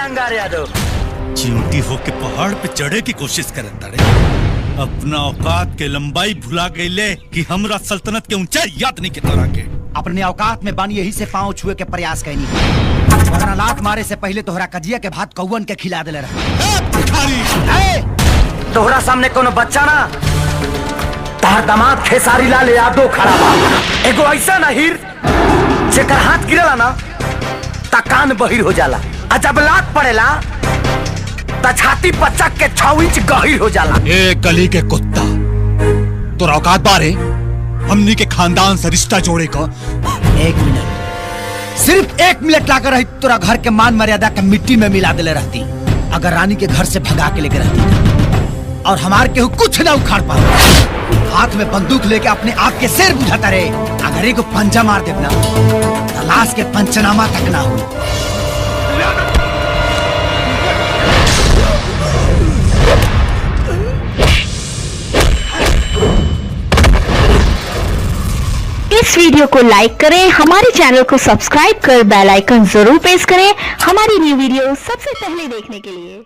अंगार यादव। चिमटी होके पहाड़ पे चढ़े की कोशिश करत तारे। अपना औकात के लंबाई भुला गईले कि हमरा सल्तनत के ऊंचाई याद नहीं के तोरा के। अपने औकात में बानी यही से पांव छुए के प्रयास कैनी, वरना लात मारे से पहले तोहरा कजिया के भात कौवन के खिला देले रहा। तोहरा सामने कोनो बच्चा ना, तार दामाद खेसारी लाल यादव खड़ा बा। एगो ऐसा ना हीर जेकर हाथ गिरला ना ता कान बहिर हो जाला, आ जब लात पड़ेला ता छाती पचक के 6 इंच गहिर हो जाला। ए गली के कुत्ता, तो औकात बारे हमनी के खानदान से रिश्ता जोड़े का। 1 मिनट, सिर्फ 1 मिनट लाकर रही तोरा घर के मान मर्यादा के मिट्टी में मिला देले रहती। अगर रानी के घर से भगा के लेके रहती और हमार केहू कुछ ना उखाड़ पा। हाथ में बंदूक लेके अपने आप के शेर बुझाता रहे। अगर एगो पंजा मार देना तो लाश के पंचनामा तक ना हो। इस वीडियो को लाइक करें, हमारे चैनल को सब्सक्राइब कर बेल आइकन जरूर प्रेस करें हमारी न्यू वीडियो सबसे पहले देखने के लिए।